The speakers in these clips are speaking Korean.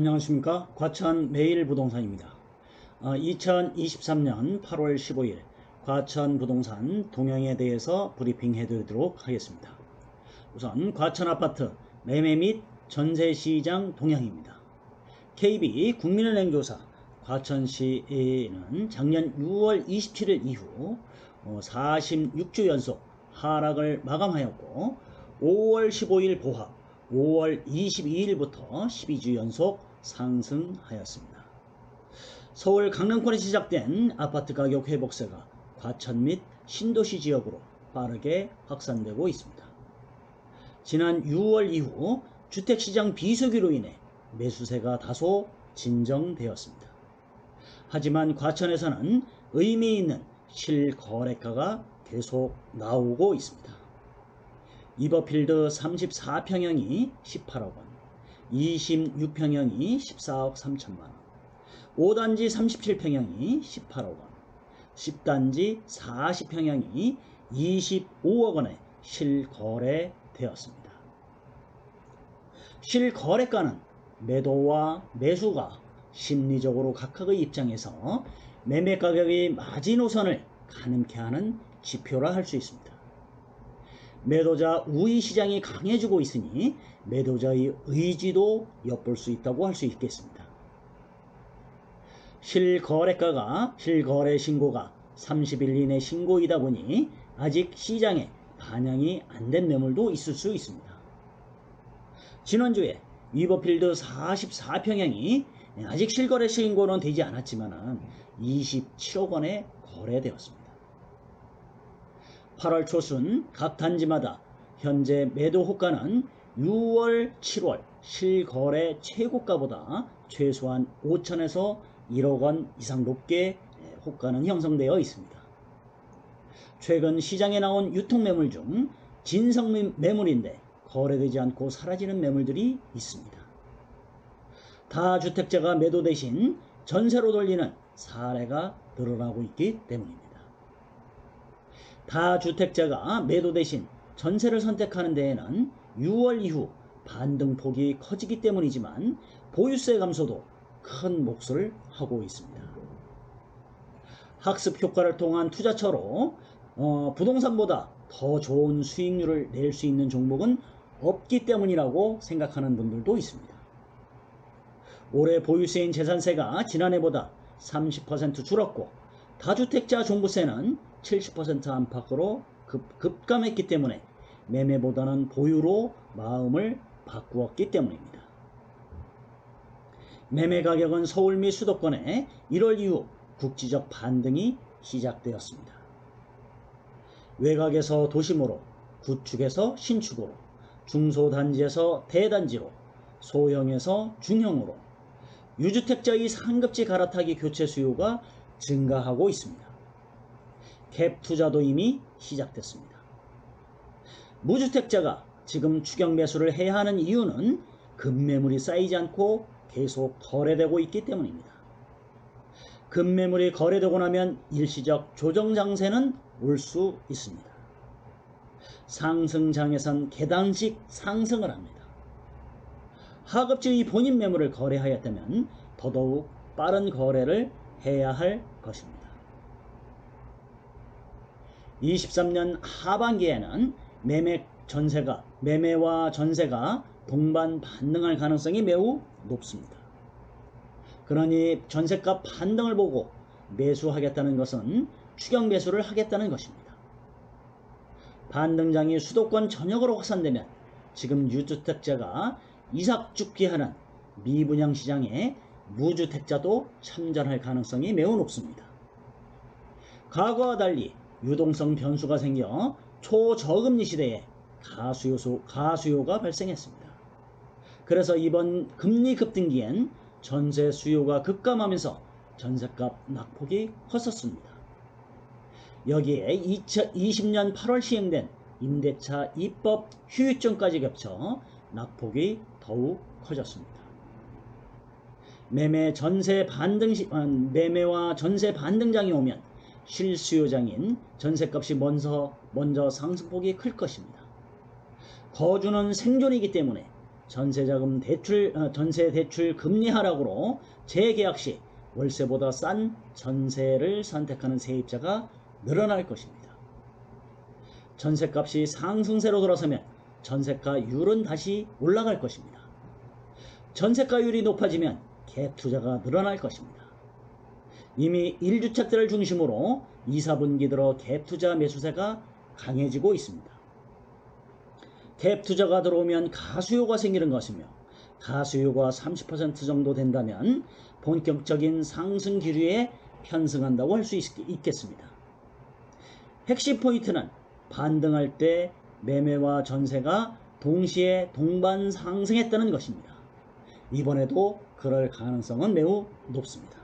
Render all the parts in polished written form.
안녕하십니까. 과천 매일부동산입니다. 2023년 8월 15일 과천부동산 동향에 대해서 브리핑 해드리도록 하겠습니다. 우선 과천아파트 매매 및 전세시장 동향입니다. KB 국민은행조사 과천시는 작년 6월 27일 이후 46주 연속 하락을 마감하였고 5월 15일 보합 5월 22일부터 12주 연속 상승하였습니다. 서울 강남권에 시작된 아파트 가격 회복세가 과천 및 신도시 지역으로 빠르게 확산되고 있습니다. 지난 6월 이후 주택시장 비수기로 인해 매수세가 다소 진정되었습니다. 하지만 과천에서는 의미 있는 실거래가가 계속 나오고 있습니다. 이버필드 34평형이 18억원, 26평형이 14억 3천만원, 5단지 37평형이 18억원, 10단지 40평형이 25억원에 실거래되었습니다. 실거래가는 매도와 매수가 심리적으로 각각의 입장에서 매매가격의 마지노선을 가늠케 하는 지표라 할 수 있습니다. 매도자 우위 시장이 강해지고 있으니 매도자의 의지도 엿볼 수 있다고 할 수 있겠습니다. 실거래 신고가 30일 이내 신고이다 보니 아직 시장에 반영이 안 된 매물도 있을 수 있습니다. 지난주에 위버필드 44평형이 아직 실거래 신고는 되지 않았지만 27억원에 거래되었습니다. 8월 초순 각 단지마다 현재 매도 호가는 6월, 7월 실거래 최고가보다 최소한 5천에서 1억원 이상 높게 호가는 형성되어 있습니다. 최근 시장에 나온 유통매물 중 진성 매물인데 거래되지 않고 사라지는 매물들이 있습니다. 다주택자가 매도 대신 전세로 돌리는 사례가 늘어나고 있기 때문입니다. 다주택자가 매도 대신 전세를 선택하는 데에는 6월 이후 반등폭이 커지기 때문이지만 보유세 감소도 큰 몫을 하고 있습니다. 학습 효과를 통한 투자처로 부동산보다 더 좋은 수익률을 낼 수 있는 종목은 없기 때문이라고 생각하는 분들도 있습니다. 올해 보유세인 재산세가 지난해보다 30% 줄었고 다주택자 종부세는 70% 안팎으로 급감했기 때문에 매매보다는 보유로 마음을 바꾸었기 때문입니다. 매매 가격은 서울 및 수도권에 1월 이후 국지적 반등이 시작되었습니다. 외곽에서 도심으로, 구축에서 신축으로, 중소단지에서 대단지로, 소형에서 중형으로 유주택자의 상급지 갈아타기 교체 수요가 증가하고 있습니다. 갭 투자도 이미 시작됐습니다. 무주택자가 지금 추격 매수를 해야 하는 이유는 급매물이 쌓이지 않고 계속 거래되고 있기 때문입니다. 급매물이 거래되고 나면 일시적 조정장세는 올 수 있습니다. 상승장에선 계단식 상승을 합니다. 하급지의 본인 매물을 거래하였다면 더더욱 빠른 거래를 해야 할 것입니다. 23년 하반기에는 매매와 전세가 동반 반등할 가능성이 매우 높습니다. 그러니 전세값 반등을 보고 매수하겠다는 것은 추격 매수를 하겠다는 것입니다. 반등장이 수도권 전역으로 확산되면 지금 유주택자가 이삭죽기하는 미분양 시장에 무주택자도 참전할 가능성이 매우 높습니다. 과거와 달리 유동성 변수가 생겨 초저금리 시대에 가수요가 발생했습니다. 그래서 이번 금리 급등기엔 전세 수요가 급감하면서 전세값 낙폭이 컸었습니다. 여기에 2020년 8월 시행된 임대차 입법 휴유증까지 겹쳐 낙폭이 더욱 커졌습니다. 매매와 전세 반등장이 오면 실수요장인 전세값이 먼저 상승폭이 클 것입니다. 거주는 생존이기 때문에 전세 대출 금리 하락으로 재계약 시 월세보다 싼 전세를 선택하는 세입자가 늘어날 것입니다. 전세값이 상승세로 돌아서면 전세가율은 다시 올라갈 것입니다. 전세가율이 높아지면 갭 투자가 늘어날 것입니다. 이미 1주택들을 중심으로 2, 4분기 들어 갭 투자 매수세가 강해지고 있습니다. 갭 투자가 들어오면 가수요가 생기는 것이며, 가수요가 30% 정도 된다면 본격적인 상승 기류에 편승한다고 할 수 있겠습니다. 핵심 포인트는 반등할 때 매매와 전세가 동시에 동반 상승했다는 것입니다. 이번에도 그럴 가능성은 매우 높습니다.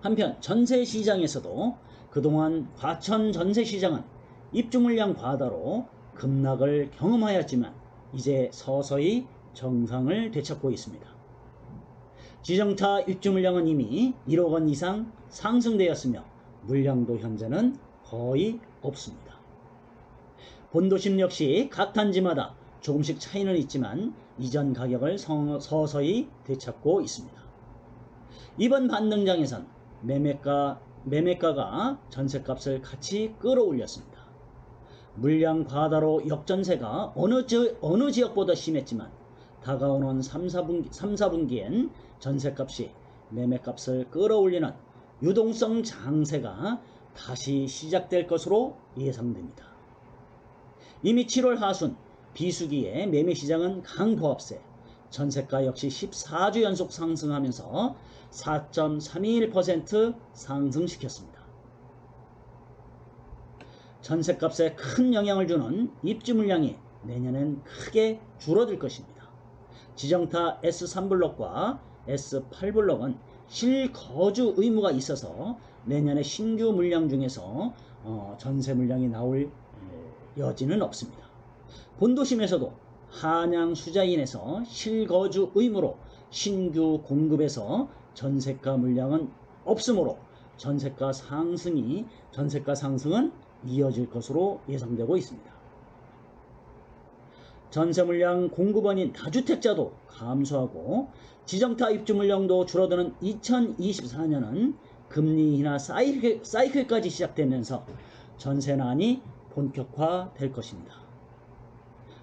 한편 전세 시장에서도 그동안 과천 전세 시장은 입주 물량 과다로 급락을 경험하였지만 이제 서서히 정상을 되찾고 있습니다. 지정타 입주 물량은 이미 1억 원 이상 상승되었으며 물량도 현재는 거의 없습니다. 본도심 역시 각 단지마다 조금씩 차이는 있지만 이전 가격을 서서히 되찾고 있습니다. 이번 반등장에선 매매가가 전세값을 같이 끌어올렸습니다. 물량 과다로 역전세가 어느 지역보다 심했지만 다가오는 3, 4분기엔 전세값이 매매값을 끌어올리는 유동성 장세가 다시 시작될 것으로 예상됩니다. 이미 7월 하순 비수기에 매매시장은 강보합세, 전세가 역시 14주 연속 상승하면서 4.31% 상승시켰습니다. 전세값에 큰 영향을 주는 입주 물량이 내년엔 크게 줄어들 것입니다. 지정타 S3블록과 S8블록은 실거주 의무가 있어서 내년에 신규 물량 중에서 전세 물량이 나올 여지는 없습니다. 본도심에서도 한양 수자인에서 실거주 의무로 신규 공급에서 전세가 물량은 없으므로 전세가 상승은 이어질 것으로 예상되고 있습니다. 전세 물량 공급원인 다주택자도 감소하고 지정타 입주 물량도 줄어드는 2024년은 금리 인하 사이클까지 시작되면서 전세난이 본격화될 것입니다.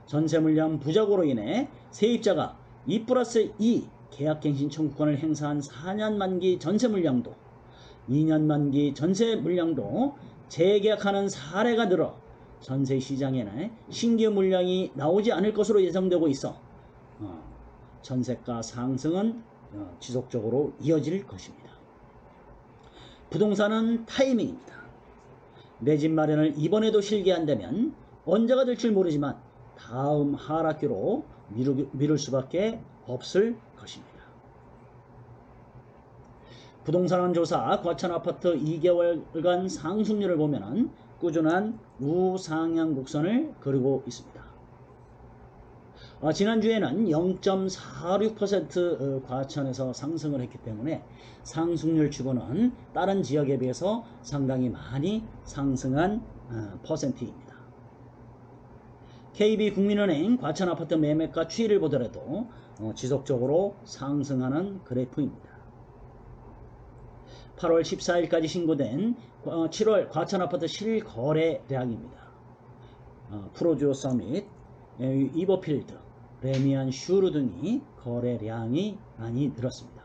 전세 물량 부족으로 인해 세입자가 2+2 계약갱신 청구권을 행사한 4년 만기 전세 물량도 2년 만기 전세 물량도 재계약하는 사례가 늘어 전세 시장에는 신규 물량이 나오지 않을 것으로 예상되고 있어 전세가 상승은 지속적으로 이어질 것입니다. 부동산은 타이밍입니다. 내 집 마련을 이번에도 실기한다면 언제가 될지 모르지만 다음 하락기로 미룰 수밖에 없을 것입니다. 부동산원 조사 과천아파트 2개월간 상승률을 보면 꾸준한 우상향 곡선을 그리고 있습니다. 지난주에는 0.46% 과천에서 상승을 했기 때문에 상승률 치고는 다른 지역에 비해서 상당히 많이 상승한 퍼센트입니다. KB국민은행 과천아파트 매매가 추이를 보더라도 지속적으로 상승하는 그래프입니다. 8월 14일까지 신고된 7월 과천아파트 실거래량입니다. 프로듀오 서밋, 이버필드, 레미안 슈르 등이 거래량이 많이 늘었습니다.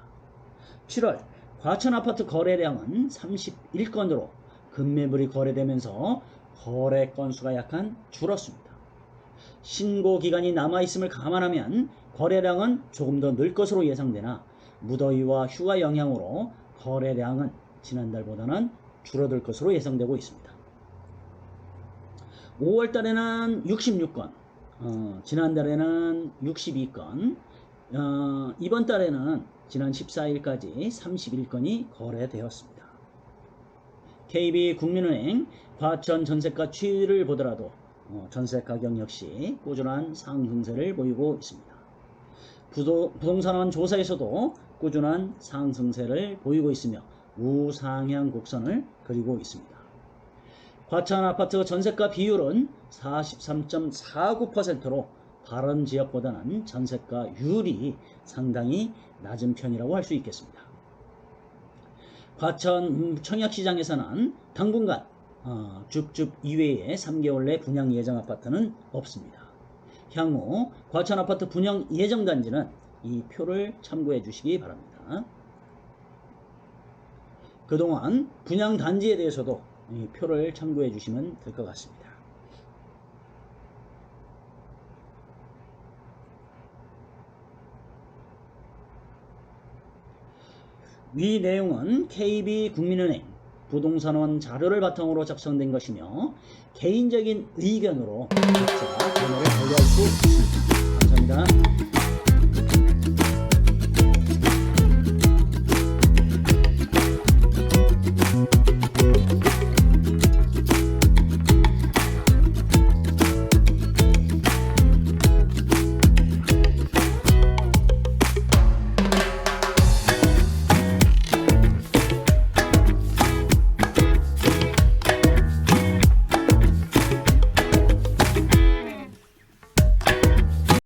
7월 과천아파트 거래량은 31건으로 급매물이 거래되면서 거래 건수가 약간 줄었습니다. 신고 기간이 남아있음을 감안하면 거래량은 조금 더 늘 것으로 예상되나 무더위와 휴가 영향으로 거래량은 지난달보다는 줄어들 것으로 예상되고 있습니다. 5월달에는 66건, 지난달에는 62건, 이번 달에는 지난 14일까지 31건이 거래되었습니다. KB국민은행 과천 전세가 추이를 보더라도 전세 가격 역시 꾸준한 상승세를 보이고 있습니다. 부동산원 조사에서도 꾸준한 상승세를 보이고 있으며 우상향 곡선을 그리고 있습니다. 과천 아파트 전세가 비율은 43.49%로 다른 지역보다는 전세가율이 상당히 낮은 편이라고 할 수 있겠습니다. 과천 청약시장에서는 당분간 줍줍 이외에 3개월 내 분양 예정 아파트는 없습니다. 향후 과천 아파트 분양 예정 단지는 이 표를 참고해 주시기 바랍니다. 그동안 분양 단지에 대해서도 이 표를 참고해 주시면 될 것 같습니다. 위 내용은 KB국민은행 부동산원 자료를 바탕으로 작성된 것이며 개인적인 의견으로 각자 견해를 발휘할 수 있습니다. 감사합니다.